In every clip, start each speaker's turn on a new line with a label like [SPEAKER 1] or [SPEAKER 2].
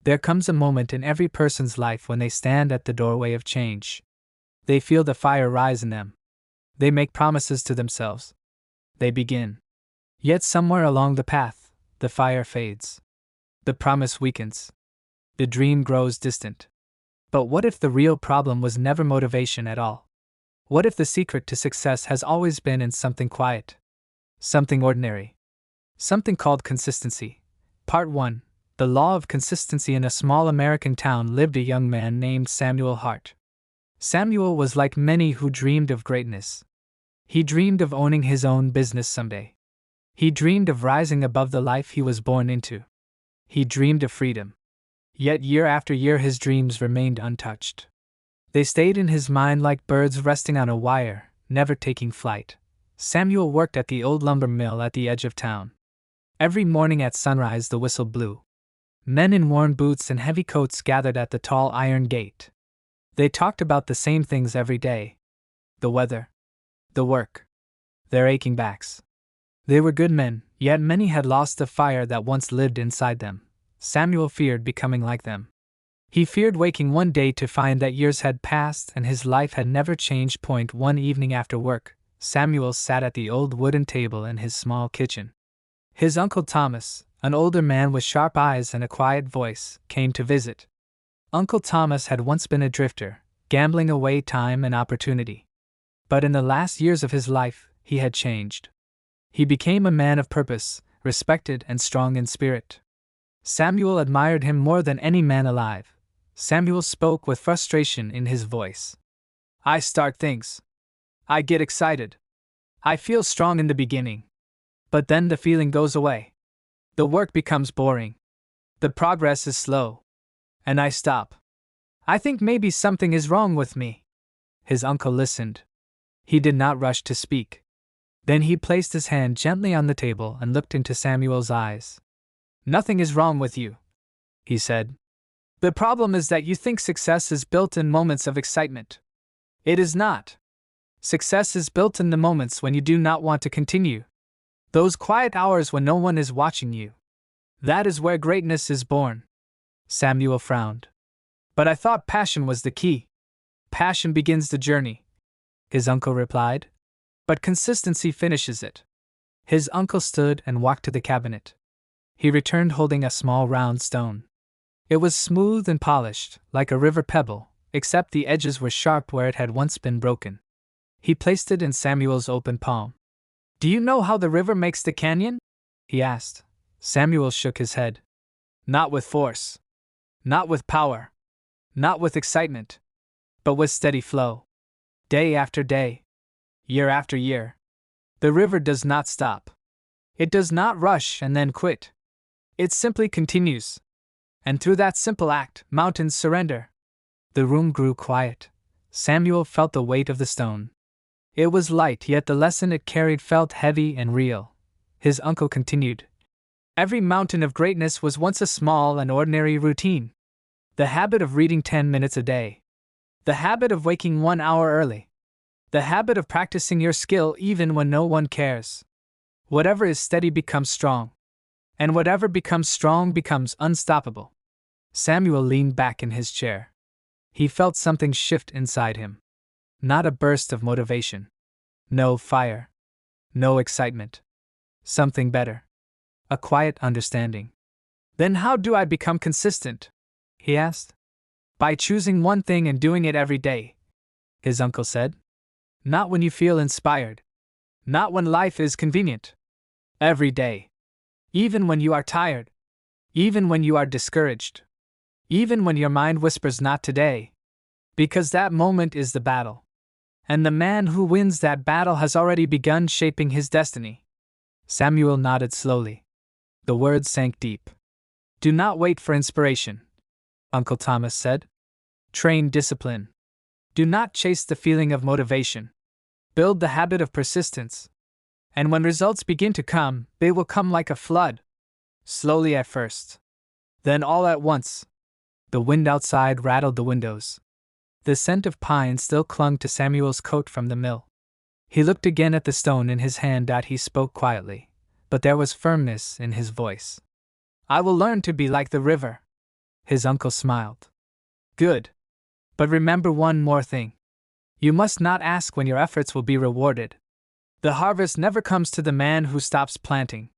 [SPEAKER 1] There comes a moment in every person's life when they stand at the doorway of change. They feel the fire rise in them. They make promises to themselves. They begin. Yet somewhere along the path, the fire fades. The promise weakens. The dream grows distant. But what if the real problem was never motivation at all? What if the secret to success has always been in something quiet? Something ordinary. Something called consistency. Part 1. The law of consistency. In a small American town lived a young man named Samuel Hart. Samuel was like many who dreamed of greatness. He dreamed of owning his own business someday. He dreamed of rising above the life he was born into. He dreamed of freedom. Yet year after year his dreams remained untouched. They stayed in his mind like birds resting on a wire, never taking flight. Samuel worked at the old lumber mill at the edge of town. Every morning at sunrise the whistle blew. Men in worn boots and heavy coats gathered at the tall iron gate. They talked about the same things every day. The weather. The work. Their aching backs. They were good men, yet many had lost the fire that once lived inside them. Samuel feared becoming like them. He feared waking one day to find that years had passed and his life had never changed. One evening after work, Samuel sat at the old wooden table in his small kitchen. His uncle Thomas, an older man with sharp eyes and a quiet voice, came to visit. Uncle Thomas had once been a drifter, gambling away time and opportunity. But in the last years of his life, he had changed. He became a man of purpose, respected and strong in spirit. Samuel admired him more than any man alive. Samuel spoke with frustration in his voice. I start things. I get excited. I feel strong in the beginning. But then the feeling goes away. The work becomes boring. The progress is slow. And I stop. I think maybe something is wrong with me. His uncle listened. He did not rush to speak. Then he placed his hand gently on the table and looked into Samuel's eyes. Nothing is wrong with you, he said. The problem is that you think success is built in moments of excitement. It is not. Success is built in the moments when you do not want to continue. Those quiet hours when no one is watching you. That is where greatness is born. Samuel frowned. But I thought passion was the key. Passion begins the journey, his uncle replied. But consistency finishes it. His uncle stood and walked to the cabinet. He returned holding a small round stone. It was smooth and polished, like a river pebble, except the edges were sharp where it had once been broken. He placed it in Samuel's open palm. Do you know how the river makes the canyon? He asked. Samuel shook his head. Not with force. Not with power. Not with excitement. But with steady flow. Day after day. Year after year. The river does not stop. It does not rush and then quit. It simply continues. And through that simple act, mountains surrender. The room grew quiet. Samuel felt the weight of the stone. It was light, yet the lesson it carried felt heavy and real. His uncle continued. Every mountain of greatness was once a small and ordinary routine. The habit of reading 10 minutes a day. The habit of waking 1 hour early. The habit of practicing your skill even when no one cares. Whatever is steady becomes strong. And whatever becomes strong becomes unstoppable. Samuel leaned back in his chair. He felt something shift inside him. Not a burst of motivation. No fire. No excitement. Something better. A quiet understanding. Then how do I become consistent? He asked. By choosing one thing and doing it every day, his uncle said. Not when you feel inspired. Not when life is convenient. Every day. Even when you are tired. Even when you are discouraged. Even when your mind whispers not today. Because that moment is the battle. And the man who wins that battle has already begun shaping his destiny. Samuel nodded slowly. The words sank deep. Do not wait for inspiration, Uncle Thomas said. Train discipline. Do not chase the feeling of motivation. Build the habit of persistence. And when results begin to come, they will come like a flood. Slowly at first. Then all at once. The wind outside rattled the windows. The scent of pine still clung to Samuel's coat from the mill. He looked again at the stone in his hand. He spoke quietly, but there was firmness in his voice. I will learn to be like the river. His uncle smiled. Good. But remember one more thing. You must not ask when your efforts will be rewarded. The harvest never comes to the man who stops planting.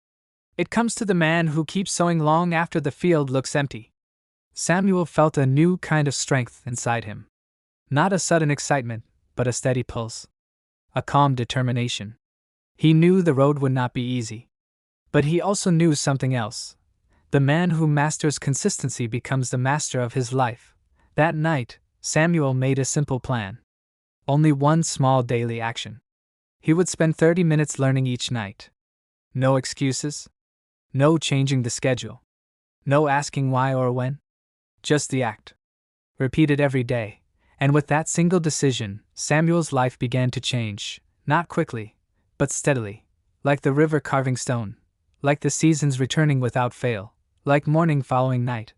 [SPEAKER 1] It comes to the man who keeps sowing long after the field looks empty. Samuel felt a new kind of strength inside him. Not a sudden excitement, but a steady pulse. A calm determination. He knew the road would not be easy. But he also knew something else. The man who masters consistency becomes the master of his life. That night, Samuel made a simple plan. Only one small daily action. He would spend 30 minutes learning each night. No excuses. No changing the schedule. No asking why or when. Just the act. Repeated every day. And with that single decision, Samuel's life began to change. Not quickly, but steadily. Like the river carving stone. Like the seasons returning without fail. Like morning following night.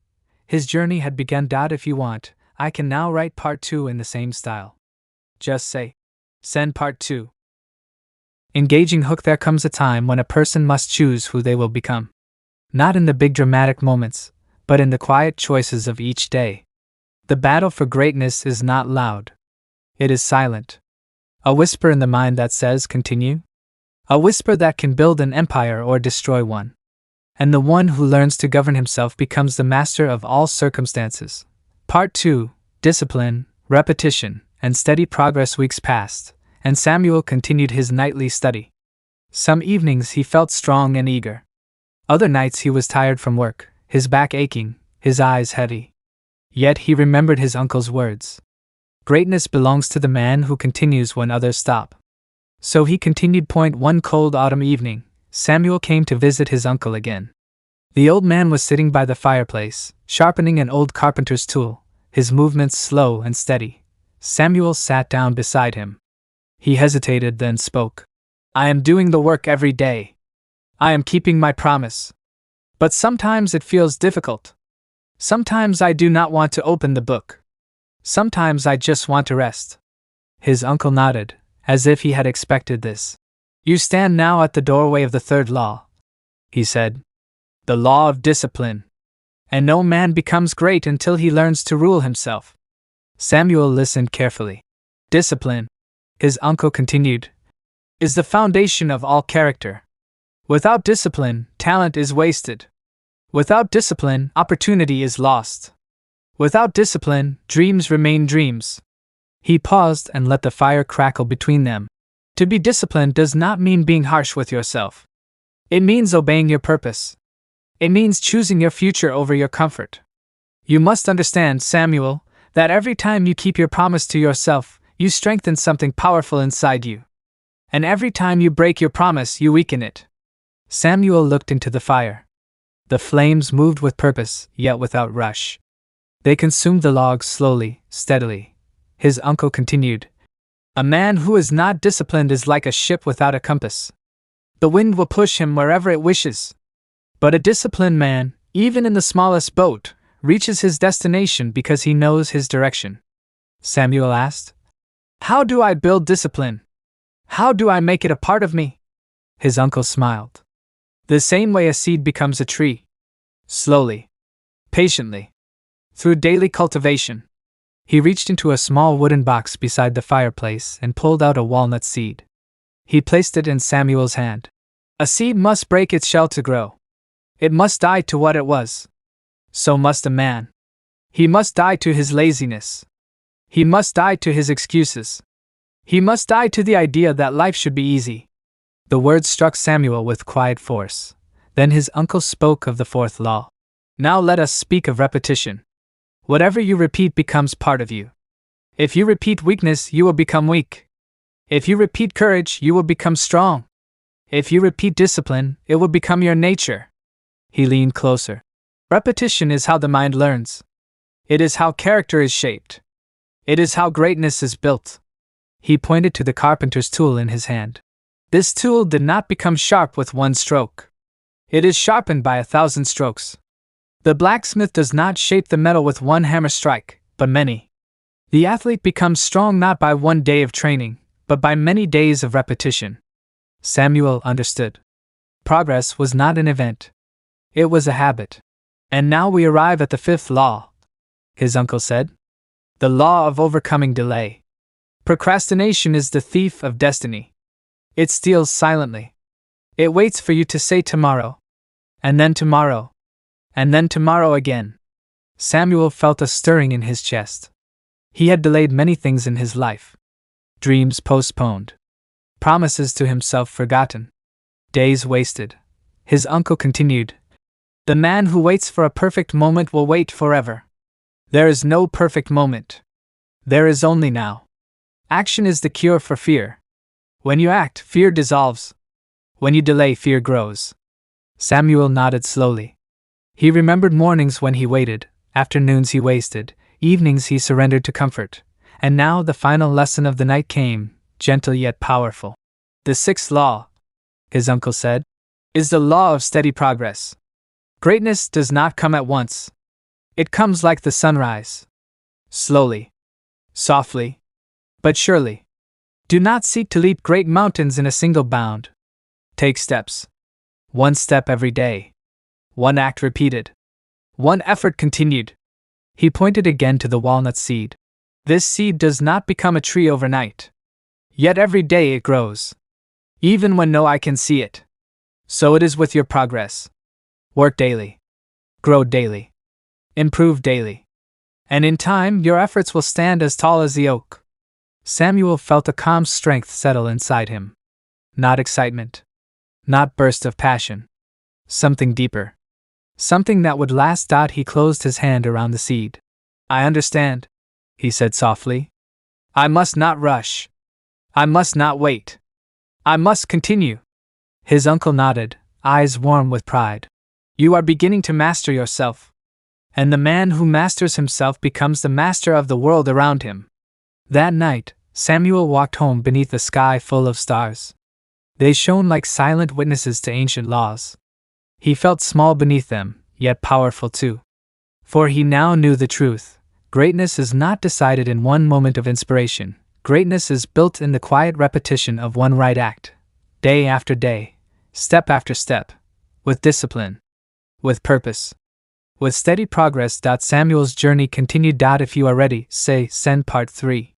[SPEAKER 1] His journey had begun. If you want, I can now write part 2 in the same style. Just say, send part 2. Engaging hook. There comes a time when a person must choose who they will become. Not in the big dramatic moments, but in the quiet choices of each day. The battle for greatness is not loud. It is silent. A whisper in the mind that says continue. A whisper that can build an empire or destroy one. And the one who learns to govern himself becomes the master of all circumstances. Part 2, Discipline, Repetition, and Steady Progress. Weeks passed, and Samuel continued his nightly study. Some evenings he felt strong and eager. Other nights he was tired from work, his back aching, his eyes heavy. Yet he remembered his uncle's words. Greatness belongs to the man who continues when others stop. So he continued. One cold autumn evening, Samuel came to visit his uncle again. The old man was sitting by the fireplace, sharpening an old carpenter's tool, his movements slow and steady. Samuel sat down beside him. He hesitated, then spoke. I am doing the work every day. I am keeping my promise. But sometimes it feels difficult. Sometimes I do not want to open the book. Sometimes I just want to rest. His uncle nodded, as if he had expected this. You stand now at the doorway of the third law, he said. The law of discipline. And no man becomes great until he learns to rule himself. Samuel listened carefully. Discipline, his uncle continued, is the foundation of all character. Without discipline, talent is wasted. Without discipline, opportunity is lost. Without discipline, dreams remain dreams. He paused and let the fire crackle between them. To be disciplined does not mean being harsh with yourself. It means obeying your purpose. It means choosing your future over your comfort. You must understand, Samuel, that every time you keep your promise to yourself, you strengthen something powerful inside you. And every time you break your promise, you weaken it. Samuel looked into the fire. The flames moved with purpose, yet without rush. They consumed the logs slowly, steadily. His uncle continued. A man who is not disciplined is like a ship without a compass. The wind will push him wherever it wishes. But a disciplined man, even in the smallest boat, reaches his destination because he knows his direction. Samuel asked, How do I build discipline? How do I make it a part of me? His uncle smiled. The same way a seed becomes a tree. Slowly. Patiently. Through daily cultivation. He reached into a small wooden box beside the fireplace and pulled out a walnut seed. He placed it in Samuel's hand. A seed must break its shell to grow. It must die to what it was. So must a man. He must die to his laziness. He must die to his excuses. He must die to the idea that life should be easy. The words struck Samuel with quiet force. Then his uncle spoke of the fourth law. Now let us speak of repetition. Whatever you repeat becomes part of you. If you repeat weakness, you will become weak. If you repeat courage, you will become strong. If you repeat discipline, it will become your nature. He leaned closer. Repetition is how the mind learns. It is how character is shaped. It is how greatness is built. He pointed to the carpenter's tool in his hand. This tool did not become sharp with one stroke. It is sharpened by 1,000 strokes. The blacksmith does not shape the metal with one hammer strike, but many. The athlete becomes strong not by one day of training, but by many days of repetition. Samuel understood. Progress was not an event. It was a habit. And now we arrive at the fifth law, his uncle said. The law of overcoming delay. Procrastination is the thief of destiny. It steals silently. It waits for you to say tomorrow. And then tomorrow. And then tomorrow again. Samuel felt a stirring in his chest. He had delayed many things in his life. Dreams postponed. Promises to himself forgotten. Days wasted. His uncle continued. The man who waits for a perfect moment will wait forever. There is no perfect moment. There is only now. Action is the cure for fear. When you act, fear dissolves. When you delay, fear grows. Samuel nodded slowly. He remembered mornings when he waited, afternoons he wasted, evenings he surrendered to comfort. And now the final lesson of the night came, gentle yet powerful. The sixth law, his uncle said, is the law of steady progress. Greatness does not come at once. It comes like the sunrise. Slowly. Softly. But surely. Do not seek to leap great mountains in a single bound. Take steps. One step every day. One act repeated. One effort continued. He pointed again to the walnut seed. This seed does not become a tree overnight. Yet every day it grows. Even when no eye can see it. So it is with your progress. Work daily. Grow daily. Improve daily. And in time, your efforts will stand as tall as the oak. Samuel felt a calm strength settle inside him. Not excitement. Not burst of passion. Something deeper. Something that would last. He closed his hand around the seed. I understand, he said softly. I must not rush. I must not wait. I must continue. His uncle nodded, eyes warm with pride. You are beginning to master yourself. And the man who masters himself becomes the master of the world around him. That night, Samuel walked home beneath a sky full of stars. They shone like silent witnesses to ancient laws. He felt small beneath them, yet powerful too. For he now knew the truth. Greatness is not decided in one moment of inspiration. Greatness is built in the quiet repetition of one right act. Day after day, step after step, with discipline, with purpose, with steady progress. Samuel's journey continued. If you are ready, say, send part 3.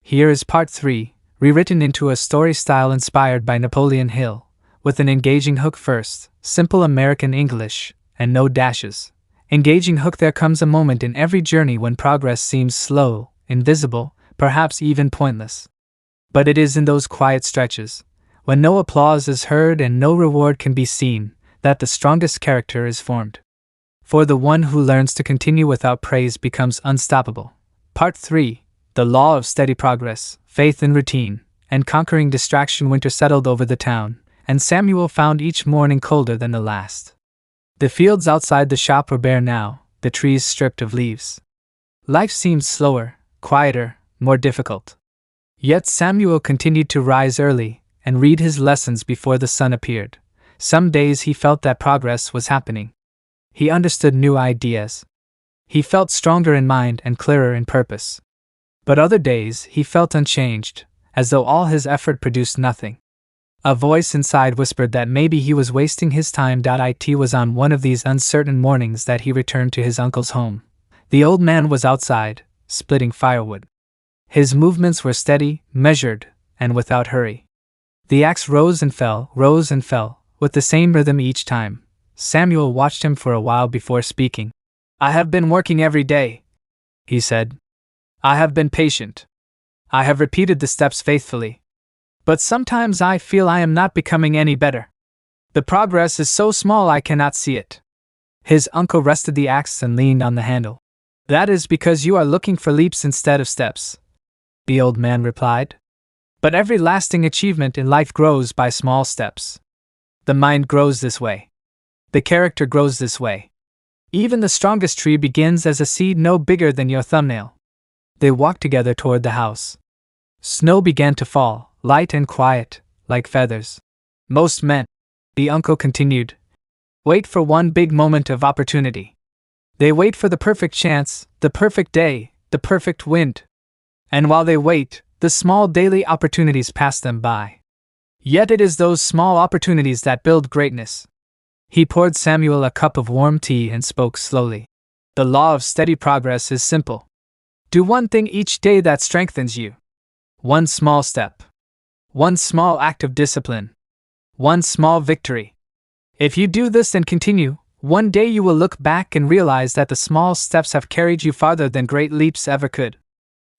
[SPEAKER 1] Here is part 3, rewritten into a story style inspired by Napoleon Hill, with an engaging hook first, simple American English, and no dashes. Engaging hook. There comes a moment in every journey when progress seems slow, invisible, perhaps even pointless. But it is in those quiet stretches, when no applause is heard and no reward can be seen, that the strongest character is formed. For the one who learns to continue without praise becomes unstoppable. Part 3. The law of steady progress, faith in routine, and conquering distraction. Winter settled over the town, and Samuel found each morning colder than the last. The fields outside the shop were bare now, the trees stripped of leaves. Life seemed slower, quieter, more difficult. Yet Samuel continued to rise early and read his lessons before the sun appeared. Some days he felt that progress was happening. He understood new ideas. He felt stronger in mind and clearer in purpose. But other days he felt unchanged, as though all his effort produced nothing. A voice inside whispered that maybe he was wasting his time. It was on one of these uncertain mornings that he returned to his uncle's home. The old man was outside, splitting firewood. His movements were steady, measured, and without hurry. The axe rose and fell, with the same rhythm each time. Samuel watched him for a while before speaking. I have been working every day, he said. I have been patient. I have repeated the steps faithfully. But sometimes I feel I am not becoming any better. The progress is so small I cannot see it. His uncle rested the axe and leaned on the handle. That is because you are looking for leaps instead of steps, the old man replied. But every lasting achievement in life grows by small steps. The mind grows this way. The character grows this way. Even the strongest tree begins as a seed no bigger than your thumbnail. They walked together toward the house. Snow began to fall, light and quiet, like feathers. Most men, the uncle continued, wait for one big moment of opportunity. They wait for the perfect chance, the perfect day, the perfect wind. And while they wait, the small daily opportunities pass them by. Yet it is those small opportunities that build greatness. He poured Samuel a cup of warm tea and spoke slowly. The law of steady progress is simple. Do one thing each day that strengthens you. One small step. One small act of discipline. One small victory. If you do this and continue, one day you will look back and realize that the small steps have carried you farther than great leaps ever could.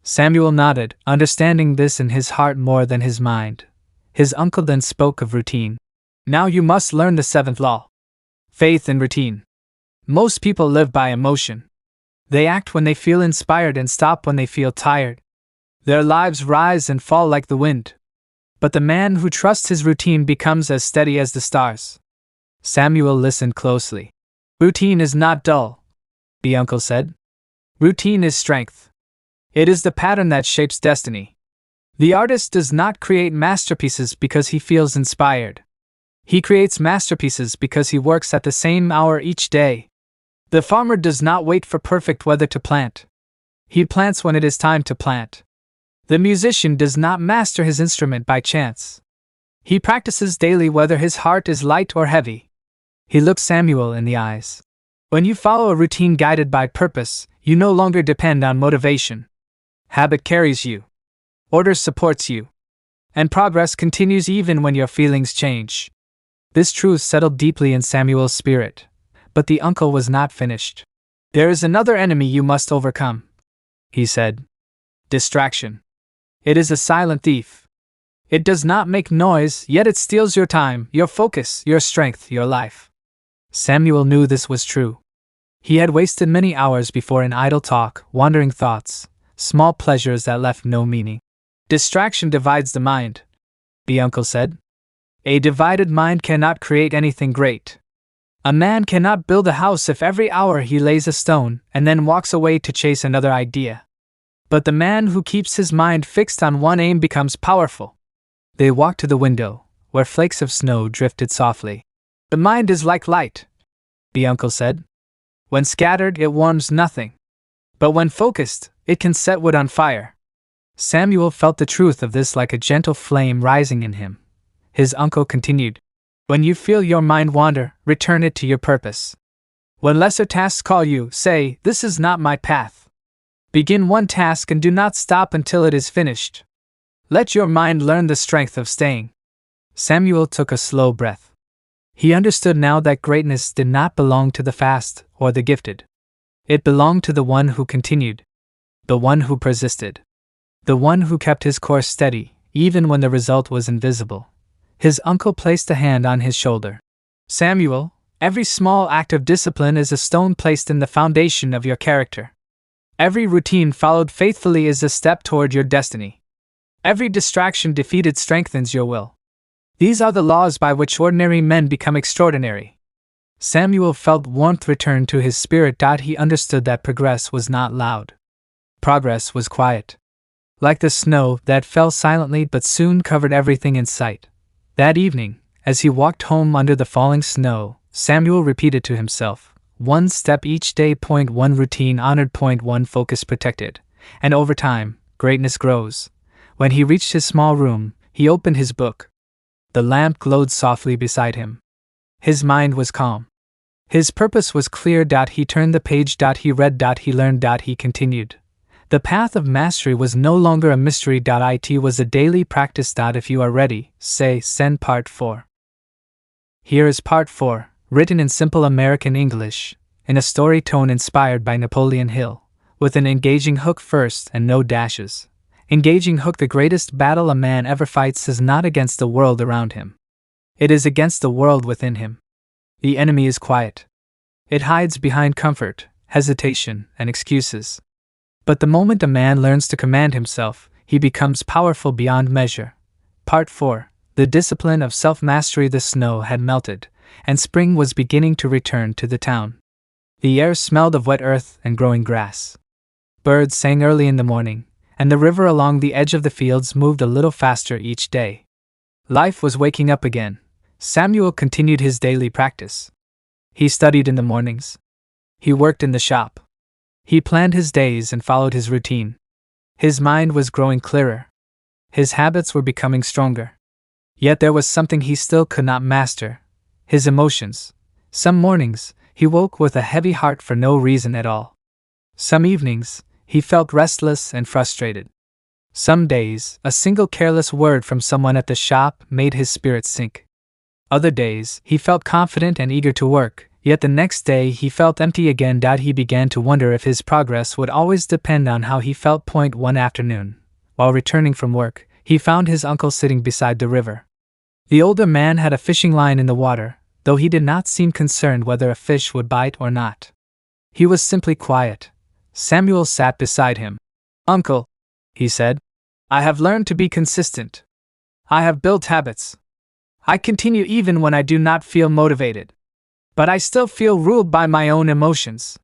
[SPEAKER 1] Samuel nodded, understanding this in his heart more than his mind. His uncle then spoke of routine. Now you must learn the seventh law. Faith in routine. Most people live by emotion. They act when they feel inspired and stop when they feel tired. Their lives rise and fall like the wind. But the man who trusts his routine becomes as steady as the stars. Samuel listened closely. Routine is not dull, the uncle said. Routine is strength. It is the pattern that shapes destiny. The artist does not create masterpieces because he feels inspired. He creates masterpieces because he works at the same hour each day. The farmer does not wait for perfect weather to plant. He plants when it is time to plant. The musician does not master his instrument by chance. He practices daily whether his heart is light or heavy. He looked Samuel in the eyes. When you follow a routine guided by purpose, you no longer depend on motivation. Habit carries you. Order supports you. And progress continues even when your feelings change. This truth settled deeply in Samuel's spirit. But the uncle was not finished. There is another enemy you must overcome, he said. Distraction. It is a silent thief. It does not make noise, yet it steals your time, your focus, your strength, your life. Samuel knew this was true. He had wasted many hours before in idle talk, wandering thoughts, small pleasures that left no meaning. Distraction divides the mind, the uncle said. A divided mind cannot create anything great. A man cannot build a house if every hour he lays a stone and then walks away to chase another idea. But the man who keeps his mind fixed on one aim becomes powerful. They walked to the window, where flakes of snow drifted softly. The mind is like light, the uncle said. When scattered, it warms nothing. But when focused, it can set wood on fire. Samuel felt the truth of this like a gentle flame rising in him. His uncle continued. When you feel your mind wander, return it to your purpose. When lesser tasks call you, say, "This is not my path." Begin one task and do not stop until it is finished. Let your mind learn the strength of staying. Samuel took a slow breath. He understood now that greatness did not belong to the fast or the gifted. It belonged to the one who continued, the one who persisted, the one who kept his course steady, even when the result was invisible. His uncle placed a hand on his shoulder. Samuel, every small act of discipline is a stone placed in the foundation of your character. Every routine followed faithfully is a step toward your destiny. Every distraction defeated strengthens your will. These are the laws by which ordinary men become extraordinary. Samuel felt warmth return to his spirit. He understood that progress was not loud. Progress was quiet. Like the snow that fell silently but soon covered everything in sight. That evening, as he walked home under the falling snow, Samuel repeated to himself, one step each day. Point one routine honored. Point one focus protected. And over time, greatness grows. When he reached his small room, he opened his book. The lamp glowed softly beside him. His mind was calm. His purpose was clear. He turned the page. He read. He learned. He continued. The path of mastery was no longer a mystery. It was a daily practice. If you are ready, say, send part 4. Here is part 4, written in simple American English, in a story tone inspired by Napoleon Hill, with an engaging hook first and no dashes. Engaging hook. The greatest battle a man ever fights is not against the world around him. It is against the world within him. The enemy is quiet. It hides behind comfort, hesitation, and excuses. But the moment a man learns to command himself, he becomes powerful beyond measure. Part 4. The discipline of self-mastery. The snow had melted, and spring was beginning to return to the town. The air smelled of wet earth and growing grass. Birds sang early in the morning, and the river along the edge of the fields moved a little faster each day. Life was waking up again. Samuel continued his daily practice. He studied in the mornings. He worked in the shop. He planned his days and followed his routine. His mind was growing clearer. His habits were becoming stronger. Yet there was something he still could not master: his emotions, Some mornings, he woke with a heavy heart for no reason at all. Some evenings, he felt restless and frustrated. Some days, a single careless word from someone at the shop made his spirits sink. Other days, he felt confident and eager to work, yet the next day he felt empty again. He began to wonder if his progress would always depend on how he felt. One afternoon, while returning from work, he found his uncle sitting beside the river. The older man had a fishing line in the water, though he did not seem concerned whether a fish would bite or not. He was simply quiet. Samuel sat beside him. "Uncle," he said, "I have learned to be consistent. I have built habits. I continue even when I do not feel motivated. But I still feel ruled by my own emotions.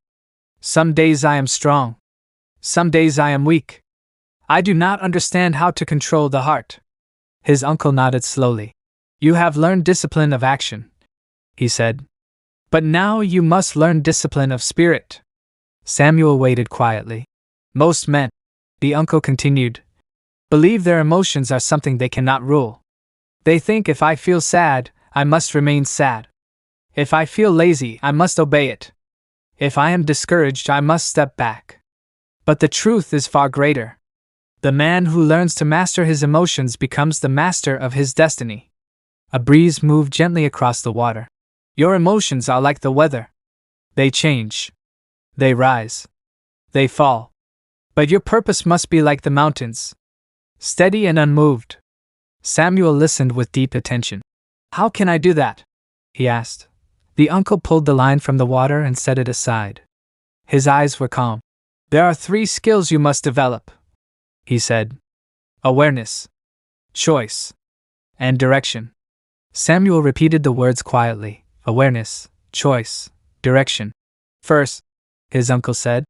[SPEAKER 1] Some days I am strong. Some days I am weak. I do not understand how to control the heart." His uncle nodded slowly. "You have learned discipline of action," he said. "But now you must learn discipline of spirit." Samuel waited quietly. "Most men," the uncle continued, "believe their emotions are something they cannot rule. They think if I feel sad, I must remain sad. If I feel lazy, I must obey it. If I am discouraged, I must step back. But the truth is far greater. The man who learns to master his emotions becomes the master of his destiny." A breeze moved gently across the water. "Your emotions are like the weather. They change. They rise. They fall. But your purpose must be like the mountains, steady and unmoved." Samuel listened with deep attention. "How can I do that?" he asked. The uncle pulled the line from the water and set it aside. His eyes were calm. "There are 3 skills you must develop," he said. "Awareness, choice, and direction." Samuel repeated the words quietly. Awareness, choice, direction. "First," his uncle said,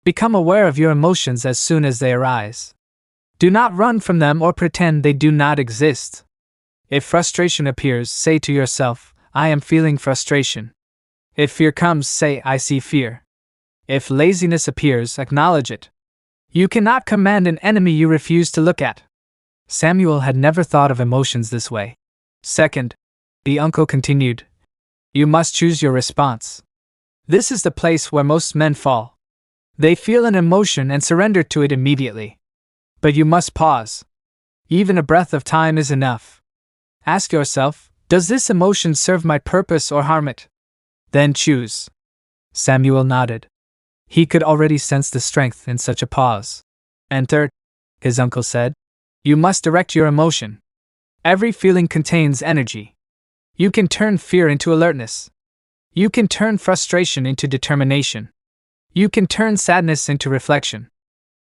[SPEAKER 1] "become aware of your emotions as soon as they arise. Do not run from them or pretend they do not exist. If frustration appears, say to yourself, 'I am feeling frustration.' If fear comes, say, 'I see fear.' If laziness appears, acknowledge it. You cannot command an enemy you refuse to look at." Samuel had never thought of emotions this way. "Second," the uncle continued, "you must choose your response. This is the place where most men fall. They feel an emotion and surrender to it immediately. But you must pause. Even a breath of time is enough. Ask yourself, does this emotion serve my purpose or harm it? Then choose." Samuel nodded. He could already sense the strength in such a pause. "And third," his uncle said, "you must direct your emotion. Every feeling contains energy. You can turn fear into alertness. You can turn frustration into determination. You can turn sadness into reflection.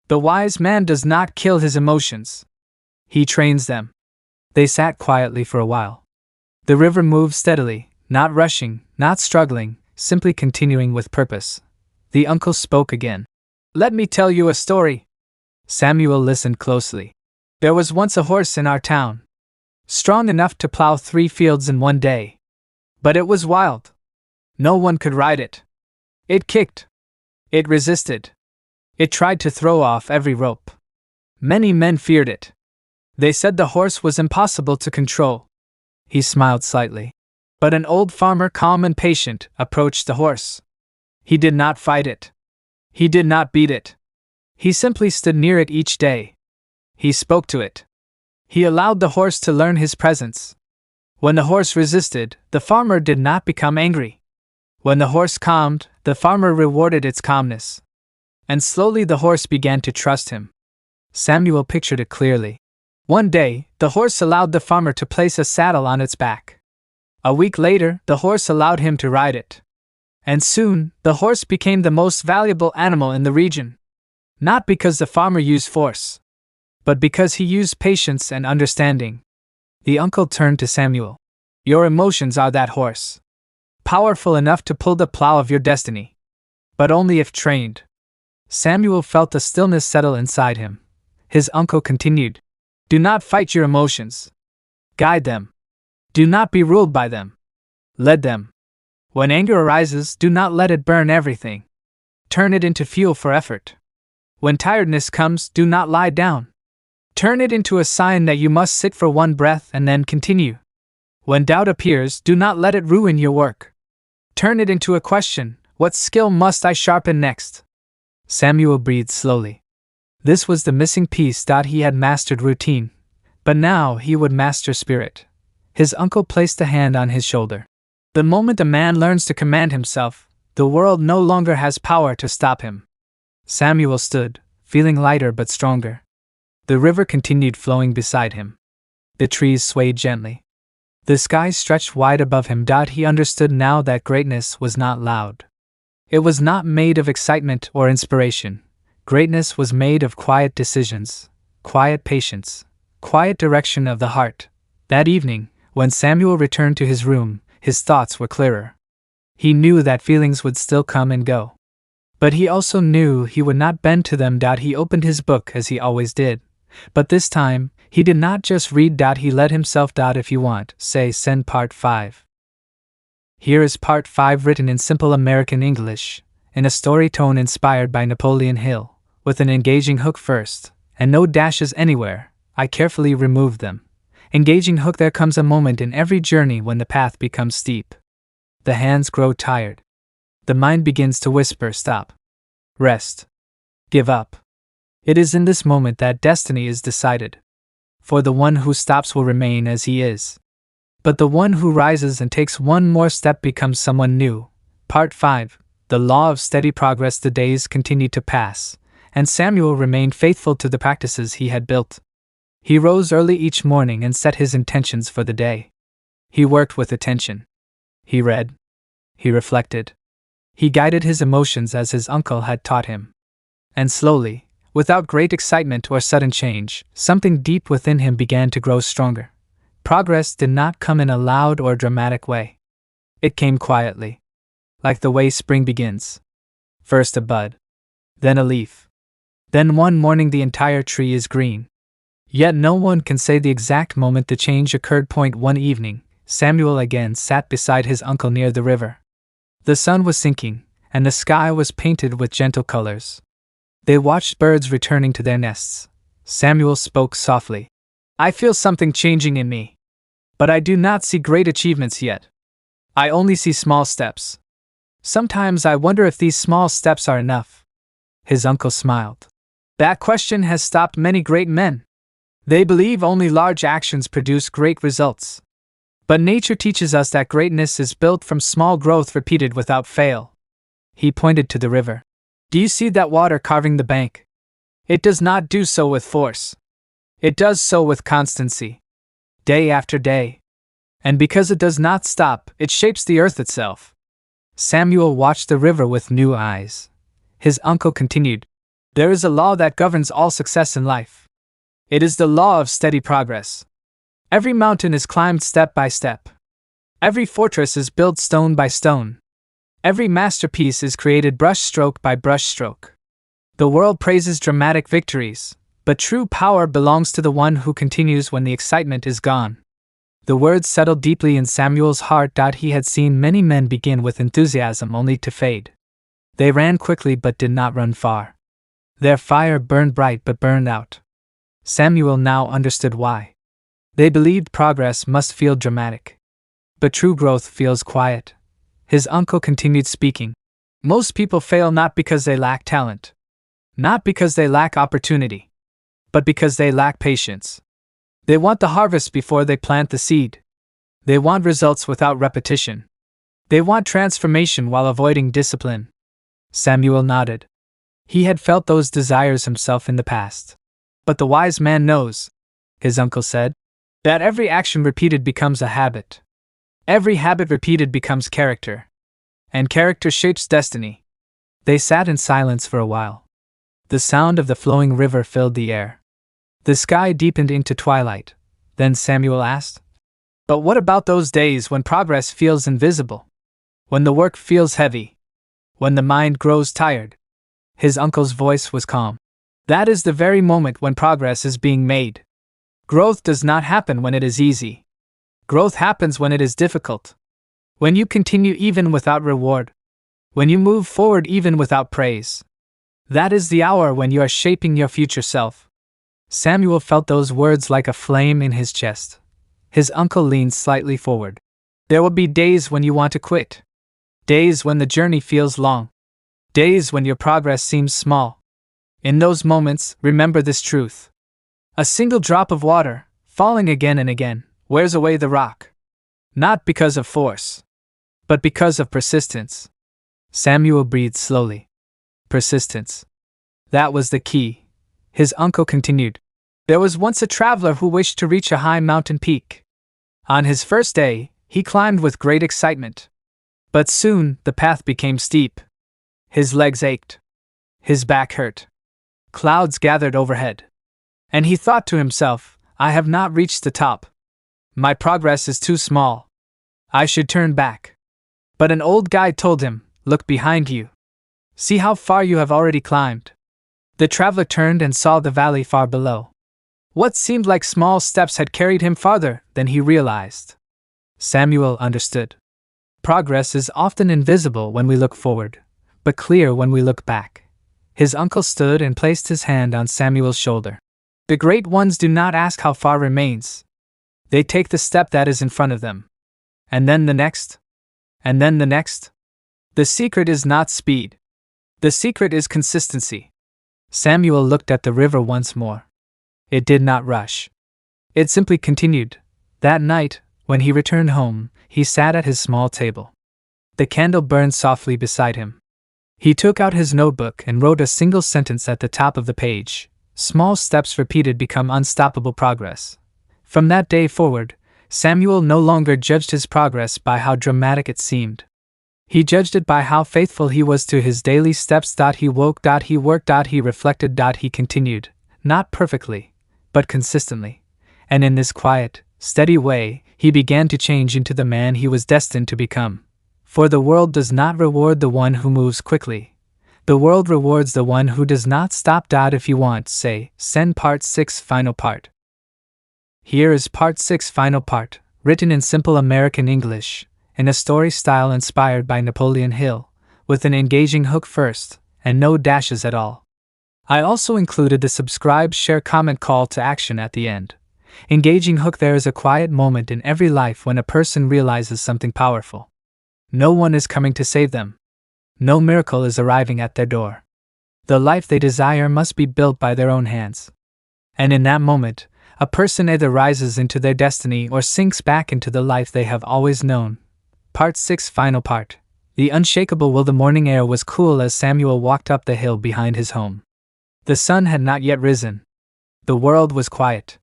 [SPEAKER 1] The wise man does not kill his emotions. He trains them." They sat quietly for a while. The river moved steadily, not rushing, not struggling, simply continuing with purpose. The uncle spoke again. "Let me tell you a story." Samuel listened closely. "There was once a horse in our town, strong enough to plow 3 fields in one day. But it was wild. No one could ride it. It kicked. It resisted. It tried to throw off every rope. Many men feared it. They said the horse was impossible to control." He smiled slightly. But an old farmer, calm and patient, approached the horse. He did not fight it. He did not beat it. He simply stood near it each day. He spoke to it. He allowed the horse to learn his presence. When the horse resisted, the farmer did not become angry. When the horse calmed, the farmer rewarded its calmness. And slowly the horse began to trust him. Samuel pictured it clearly. One day, the horse allowed the farmer to place a saddle on its back. A week later, the horse allowed him to ride it. And soon, the horse became the most valuable animal in the region. Not because the farmer used force, but because he used patience and understanding. The uncle turned to Samuel. "Your emotions are that horse. Powerful enough to pull the plow of your destiny. But only if trained." Samuel felt a stillness settle inside him. His uncle continued, "Do not fight your emotions. Guide them. Do not be ruled by them. Lead them. When anger arises, do not let it burn everything. Turn it into fuel for effort. When tiredness comes, do not lie down. Turn it into a sign that you must sit for one breath and then continue. When doubt appears, do not let it ruin your work. turn it into a question. What skill must I sharpen next? Samuel breathed slowly. This was the missing piece. He had mastered routine, but now he would master spirit. His uncle placed a hand on his shoulder. The moment a man learns to command himself, the world no longer has power to stop him. Samuel stood, feeling lighter but stronger. The river continued flowing beside him. The trees swayed gently. The sky stretched wide above him. He understood now that greatness was not loud. It was not made of excitement or inspiration. Greatness was made of quiet decisions, quiet patience, quiet direction of the heart. That evening, when Samuel returned to his room, his thoughts were clearer. He knew that feelings would still come and go. But he also knew he would not bend to them. He opened his book as he always did. But this time, he did not just read. He let himself. If you want, send part 5. Here is part 5 written in simple American English, in a story tone inspired by Napoleon Hill, with an engaging hook first, and no dashes anywhere. I carefully removed them. Engaging hook. There comes a moment in every journey when the path becomes steep. The hands grow tired. The mind begins to whisper, stop. Rest. Give up. It is in this moment that destiny is decided. For the one who stops will remain as he is. But the one who rises and takes one more step becomes someone new. Part 5. The law of steady progress. The days continued to pass, and Samuel remained faithful to the practices he had built. He rose early each morning and set his intentions for the day. He worked with attention. He read. He reflected. He guided his emotions as his uncle had taught him. And slowly, without great excitement or sudden change, something deep within him began to grow stronger. Progress did not come in a loud or dramatic way. It came quietly, like the way spring begins. First a bud, then a leaf. Then one morning the entire tree is green. Yet no one can say the exact moment the change occurred. One evening, Samuel again sat beside his uncle near the river. The sun was sinking, and the sky was painted with gentle colors. They watched birds returning to their nests. Samuel spoke softly. I feel something changing in me. But I do not see great achievements yet. I only see small steps. Sometimes I wonder if these small steps are enough. His uncle smiled. That question has stopped many great men. They believe only large actions produce great results. But nature teaches us that greatness is built from small growth repeated without fail. He pointed to the river. Do you see that water carving the bank? It does not do so with force. It does so with constancy. Day after day. And because it does not stop, it shapes the earth itself. Samuel watched the river with new eyes. His uncle continued. There is a law that governs all success in life. It is the law of steady progress. Every mountain is climbed step by step. Every fortress is built stone by stone. Every masterpiece is created brushstroke by brushstroke. The world praises dramatic victories, but true power belongs to the one who continues when the excitement is gone. The words settled deeply in Samuel's heart. He had seen many men begin with enthusiasm only to fade. They ran quickly but did not run far. Their fire burned bright but burned out. Samuel now understood why. They believed progress must feel dramatic. But true growth feels quiet. His uncle continued speaking. Most people fail not because they lack talent, not because they lack opportunity, but because they lack patience. They want the harvest before they plant the seed. They want results without repetition. They want transformation while avoiding discipline. Samuel nodded. He had felt those desires himself in the past. But the wise man knows, his uncle said, that every action repeated becomes a habit. Every habit repeated becomes character. And character shapes destiny. They sat in silence for a while. The sound of the flowing river filled the air. The sky deepened into twilight. Then Samuel asked, but what about those days when progress feels invisible? When the work feels heavy? When the mind grows tired? His uncle's voice was calm. That is the very moment when progress is being made. Growth does not happen when it is easy. Growth happens when it is difficult. When you continue even without reward. When you move forward even without praise. That is the hour when you are shaping your future self. Samuel felt those words like a flame in his chest. His uncle leaned slightly forward. There will be days when you want to quit. Days when the journey feels long. Days when your progress seems small. In those moments, remember this truth. A single drop of water, falling again and again, wears away the rock. Not because of force, but because of persistence. Samuel breathed slowly. Persistence. That was the key. His uncle continued. There was once a traveler who wished to reach a high mountain peak. On his first day, he climbed with great excitement. But soon, the path became steep. His legs ached. His back hurt. Clouds gathered overhead. And he thought to himself, I have not reached the top. My progress is too small. I should turn back. But an old guide told him, look behind you. See how far you have already climbed. The traveler turned and saw the valley far below. What seemed like small steps had carried him farther than he realized. Samuel understood. Progress is often invisible when we look forward, but clear when we look back. His uncle stood and placed his hand on Samuel's shoulder. The great ones do not ask how far remains. They take the step that is in front of them. And then the next. And then the next. The secret is not speed. The secret is consistency. Samuel looked at the river once more. It did not rush. It simply continued. That night, when he returned home, he sat at his small table. The candle burned softly beside him. He took out his notebook and wrote a single sentence at the top of the page. Small steps repeated become unstoppable progress. From that day forward, Samuel no longer judged his progress by how dramatic it seemed. He judged it by how faithful he was to his daily steps. He woke, he worked, he reflected, he continued, not perfectly, but consistently. And in this quiet, steady way, he began to change into the man he was destined to become. For the world does not reward the one who moves quickly. The world rewards the one who does not stop. If you want, say, send part 6 final part. Here is part 6 final part, written in simple American English, in a story style inspired by Napoleon Hill, with an engaging hook first, and no dashes at all. I also included the subscribe, share, comment call to action at the end. Engaging hook. There is a quiet moment in every life when a person realizes something powerful. No one is coming to save them. No miracle is arriving at their door. The life they desire must be built by their own hands. And in that moment, a person either rises into their destiny or sinks back into the life they have always known. Part 6 final part. The Unshakable. The morning air was cool as Samuel walked up the hill behind his home. The sun had not yet risen. The world was quiet.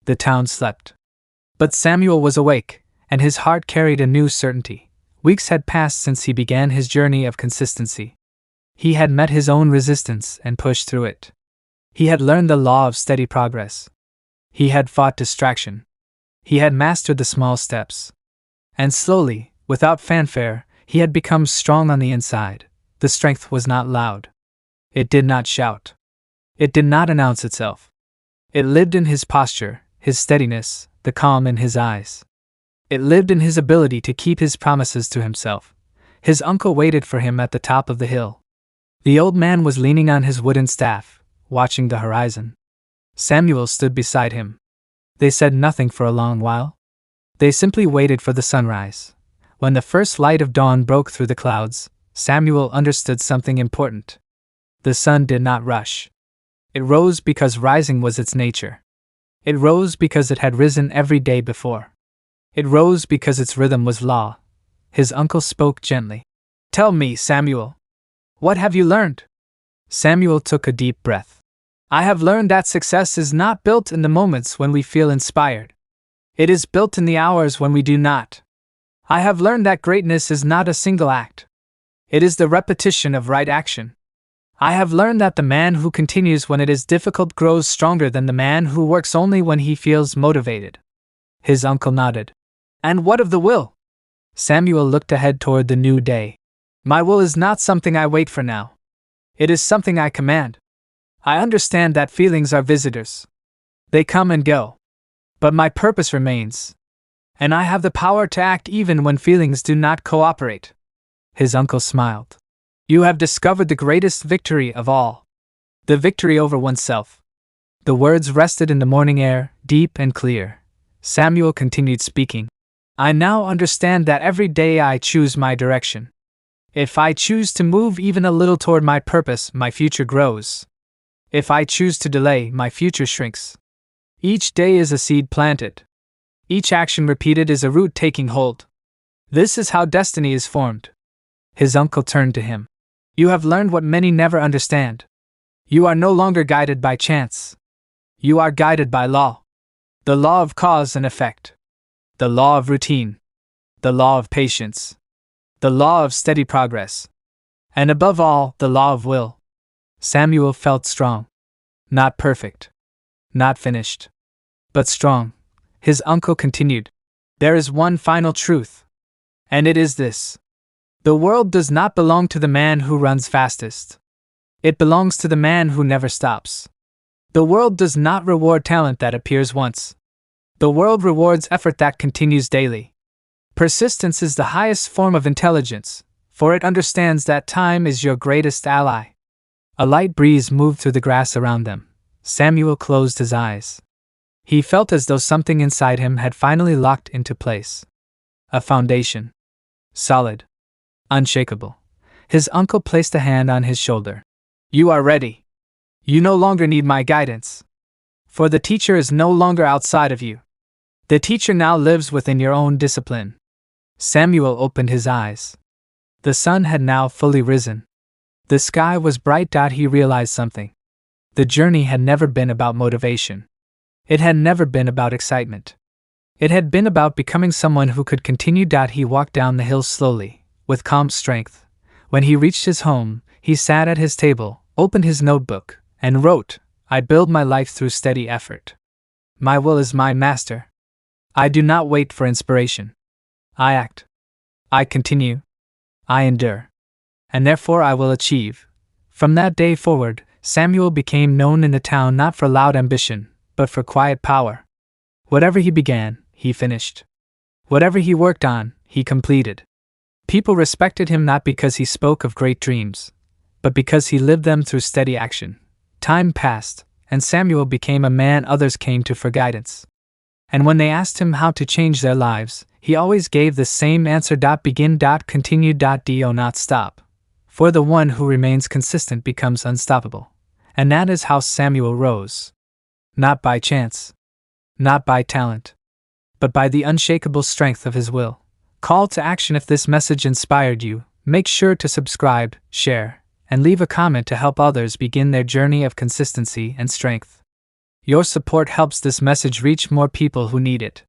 [SPEAKER 1] The town slept. But Samuel was awake, and his heart carried a new certainty. Weeks had passed since he began his journey of consistency. He had met his own resistance and pushed through it. He had learned the law of steady progress. He had fought distraction. He had mastered the small steps. And slowly, without fanfare, he had become strong on the inside. The strength was not loud. It did not shout. It did not announce itself. It lived in his posture, his steadiness, the calm in his eyes. It lived in his ability to keep his promises to himself. His uncle waited for him at the top of the hill. The old man was leaning on his wooden staff, watching the horizon. Samuel stood beside him. They said nothing for a long while. They simply waited for the sunrise. When the first light of dawn broke through the clouds, Samuel understood something important. The sun did not rush. It rose because rising was its nature. It rose because it had risen every day before. It rose because its rhythm was law. His uncle spoke gently. Tell me, Samuel. What have you learned? Samuel took a deep breath. I have learned that success is not built in the moments when we feel inspired. It is built in the hours when we do not. I have learned that greatness is not a single act. It is the repetition of right action. I have learned that the man who continues when it is difficult grows stronger than the man who works only when he feels motivated. His uncle nodded. And what of the will? Samuel looked ahead toward the new day. My will is not something I wait for now. It is something I command. I understand that feelings are visitors. They come and go. But my purpose remains. And I have the power to act even when feelings do not cooperate. His uncle smiled. You have discovered the greatest victory of all. The victory over oneself. The words rested in the morning air, deep and clear. Samuel continued speaking. I now understand that every day I choose my direction. If I choose to move even a little toward my purpose, my future grows. If I choose to delay, my future shrinks. Each day is a seed planted. Each action repeated is a root taking hold. This is how destiny is formed. His uncle turned to him. You have learned what many never understand. You are no longer guided by chance. You are guided by law. The law of cause and effect. The law of routine. The law of patience. The law of steady progress. And above all, the law of will. Samuel felt strong. Not perfect. Not finished. But strong. His uncle continued. There is one final truth. And it is this. The world does not belong to the man who runs fastest. It belongs to the man who never stops. The world does not reward talent that appears once. The world rewards effort that continues daily. Persistence is the highest form of intelligence, for it understands that time is your greatest ally. A light breeze moved through the grass around them. Samuel closed his eyes. He felt as though something inside him had finally locked into place. A foundation. Solid. Unshakable. His uncle placed a hand on his shoulder. You are ready. You no longer need my guidance. For the teacher is no longer outside of you. The teacher now lives within your own discipline. Samuel opened his eyes. The sun had now fully risen. The sky was bright. He realized something. The journey had never been about motivation. It had never been about excitement. It had been about becoming someone who could continue. He walked down the hill slowly, with calm strength. When he reached his home, he sat at his table, opened his notebook, and wrote, I build my life through steady effort. My will is my master. I do not wait for inspiration. I act. I continue. I endure. And therefore I will achieve. From that day forward, Samuel became known in the town not for loud ambition, but for quiet power. Whatever he began, he finished. Whatever he worked on, he completed. People respected him not because he spoke of great dreams, but because he lived them through steady action. Time passed, and Samuel became a man others came to for guidance. And when they asked him how to change their lives, he always gave the same answer. Begin. Continue. Do not stop. For the one who remains consistent becomes unstoppable. And that is how Samuel rose. Not by chance. Not by talent. But by the unshakable strength of his will. Call to action. If this message inspired you, make sure to subscribe, share, and leave a comment to help others begin their journey of consistency and strength. Your support helps this message reach more people who need it.